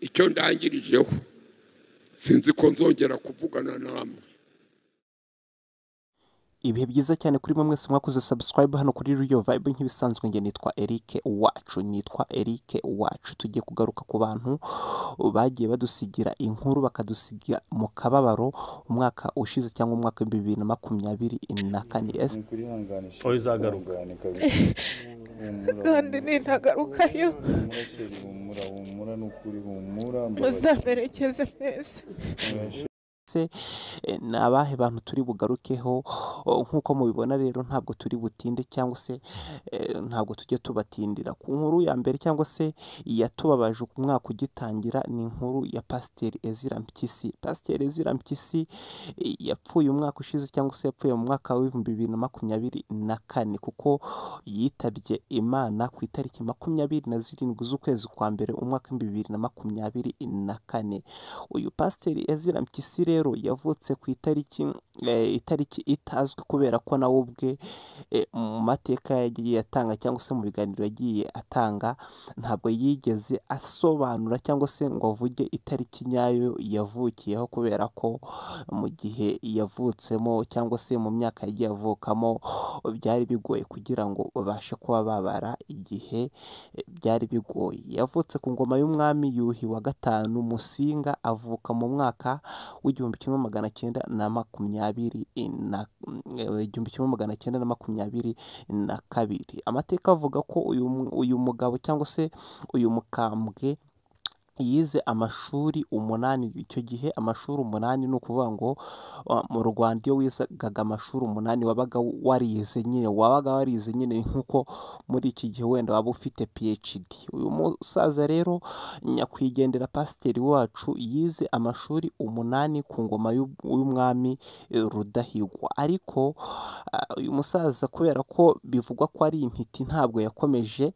icyo ndangirijeho sinzi ko nzongera kuvugana namwe. Ibihe byiza cyane kuri mwe mwese mwakoze subscribe hano kuri Real Vibe. Nk'ibisanzwe nge nitwa Eric Wacu. Tugiye kugaruka ku bantu bagiye badusigira inkuru bakadusigira mu kababaro umwaka ushize cyangwa umwaka wa 2024. Oya uzagaruka kandi nintagarukayo muzamerekeze mwese. Ni abahe bantu turi bugarukeho? Nk'uko mubibona rero ntabwo turi butinde cyangwa se ntabwo tujye tubatindira ku nkuru ya mbere cyangwa se yatubabaje umwaka ugitangira. Ni inkuru ya Pasiteri Ezra Mpyisi. Pasiteri Ezra Mpyisi yapfuye umwaka ushize cyangwa se yapfuye mu mwaka wa 2024 kuko yitabye Imana ku itariki 27 z'ukwezi kwa mbere umwaka wa 2024. Uyu Pasiteri Ezra Mpyisi rero yavutse ku itariki itazwi kubera ko nawe ubwe mu mateka yagiye atanga cyangwa se mu biganiro yagiye atanga ntabwo yigeze asobanura cyangwa se ngo avuge itariki nyayo yavukiyeho, kubera ko mu gihe yavutsemo cyangwa se mu myaka yagiye avukamo byari bigoye kugira ngo babashe kuba babara igihe, byari bigoye. Yavutse ku ngoma y'umwami Yuhi wa gatanu Musinga, avuka mu mwaka w'1922. Amateka avuga ko uyu mugabo cyangwa se uyu mukambwe yize amashuri 8. Icyo gihe amashuri 8 ni ukuvuga ngo mu Rwanda iyo wizaga amashuri 8 wabaga warize nyine nk'uko muri iki gihe wenda waba ufite PhD. Uyu musaza rero nyakwigendera Pasiteri wacu yize amashuri 8 ku ngoma y'umwami Rudahigwa, ariko uyu musaza kubera ko bivugwa ko ari intiti ntabwo yakomeje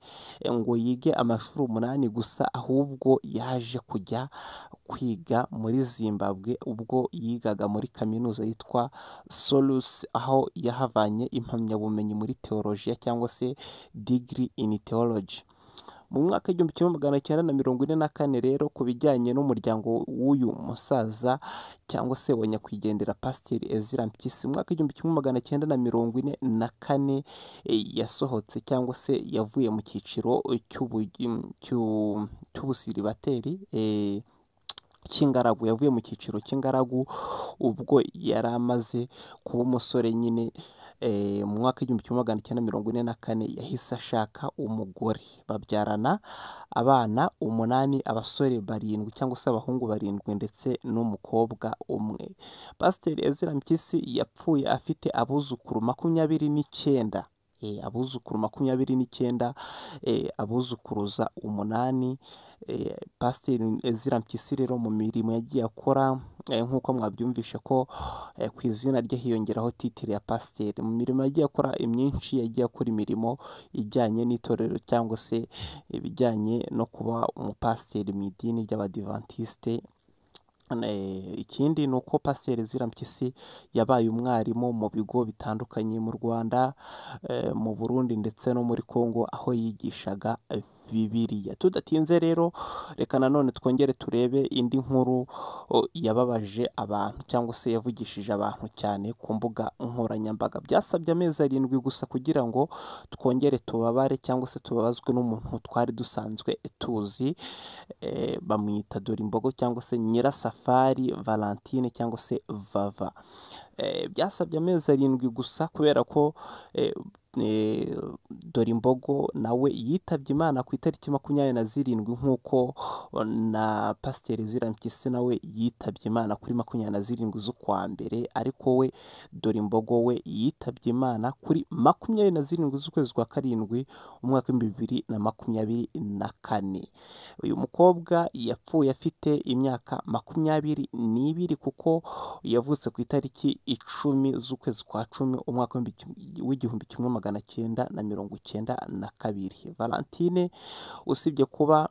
ngo yige amashuri 8 gusa, ahubwo yaje kujya kwiga muri Zimbabwe ubwo yigaga muri kaminuza yitwa Solus, aho yahavanye impamyabumenyi muri teolojiya cyangwa se degree in theology. Mu mwaka wa 1944 rero ku bijyanye n'umuryango w'uyu musaza cyangwa se wa nyakwigendera Pasiteri Ezra Mpyisi, mu mwaka wa 1944 yasohotse cyangwa se yavuye mu cyiciro cy'ubusiribateri cy'ingaragu. Yavuye mu cyiciro cy'ingaragu ubwo yari amaze kuba umusore nyine. Mu mwaka wa 1944 yahise ashaka umugore, babyarana abana 8, abasore 7 cyangwa se abahungu 7 ndetse n'umukobwa umwe. Pasiteri Ezra Mpyisi yapfuye afite abuzukuru 29, abuzukuru 29, abuzukuruza 8. Pasiteri Ezra Mpyisi rero mu mirimo yagiye akora nk'uko mwabyumvishe ko ku izina rye hiyongeraho titire ya pasiteri. Mu mirimo yagiye akora imyinshi, yagiye akora imirimo ijyanye n'itorero cyangwa se ibijyanye no kuba umupasiteri mu idini ry'Abadivantisite. Ikindi ni uko Pasiteri Ezra Mpyisi yabaye umwarimu mu bigo bitandukanye mu Rwanda, mu Burundi ndetse no muri Kongo, aho yigishaga Bibiliya. Tudatinze rero reka nanone twongere turebe indi nkuru yababaje abantu cyangwa se yavugishije abantu cyane ku mbuga nkoranyambaga. Byasabye amezi 7 gusa kugira ngo twongere tubabare cyangwa se tubabazwe n'umuntu twari dusanzwe tuzi, bamwita Dorimbogo cyangwa se Nyirasafari Valentine cyangwa se Vava. Byasabye amezi 7 gusa kubera ko Dorimbogo nawe yitabye Imana ku itariki 27 nk'uko na Pasiteri Ezra Mpyisi nawe yitabye Imana kuri 27 z'ukwa mbere, ariko we Dorimbogo we yitabye Imana kuri 27 z'ukwezi kwa karindwi umwaka wa 2024. Uyu mukobwa yapfuye afite imyaka 22 kuko yavutse ku itariki 10 z'ukwezi kwa 10 umwaka wa 1992. Valentine usibye kuba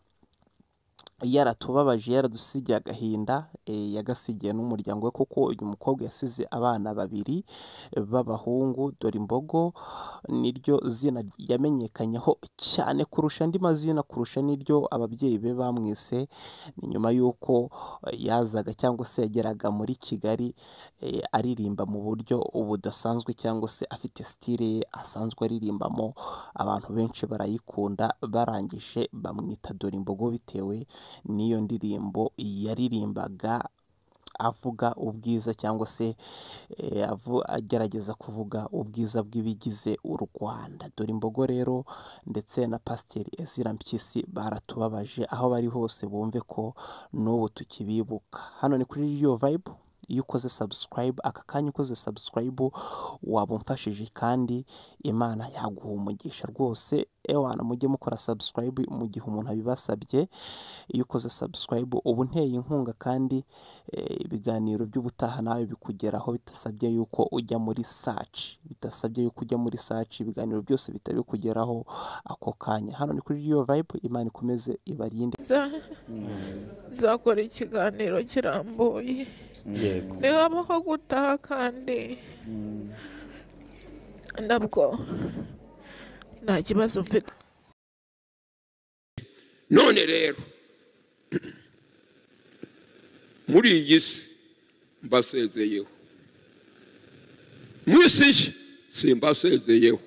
yaratubabaje, yaradusigiye agahinda, yagasigiye n'umuryango we, kuko uyu mukobwa yasize abana 2 b'abahungu. Dore Imbogo niryo zina yamenyekanyeho cyane kurusha andi mazina, kurusha n'iryo ababyeyi be bamwise. Ni nyuma y'uko yazaga cyangwa se yageraga muri Kigali aririmba mu buryo budasanzwe, cyangwa se afite style ye asanzwe aririmbamo. Abantu benshi barayikunda, barangije bamwita Dore Imbogo bitewe n'iyo ndirimbo yaririmbaga avuga ubwiza, cyangwa se agerageza kuvuga ubwiza bw'ibigize u Rwanda. Dore Imbogo rero ndetse na Pasiteri Ezra Mpyisi baratubabaje, aho bari hose bumve ko n'ubu tukibibuka. Hano ni kuri Radio Vibe. Iyo ukoze subscribe, aka kanya ukoze subscribe waba umfashije, kandi Imana yaguha umugisha rwose. Ewana, mujye mukora subscribe mu gihe umuntu abibasabye. Iyo ukoze subscribe ubu nteye inkunga, kandi ibiganiro by'ubutaha nawe bikugeraho bitasabye yuko ujya muri search, ibiganiro byose bitabikugeraho ako kanya. Hano ni kuri Radio Vibe. Imana ikomeze ibarinde. Nzakora ikiganiro kirambuye, nihabaho gutaha, kandi nabwo nta kibazo mfite. None rero muri iyi si mbasezeyeho, mu isi simbasezeyeho.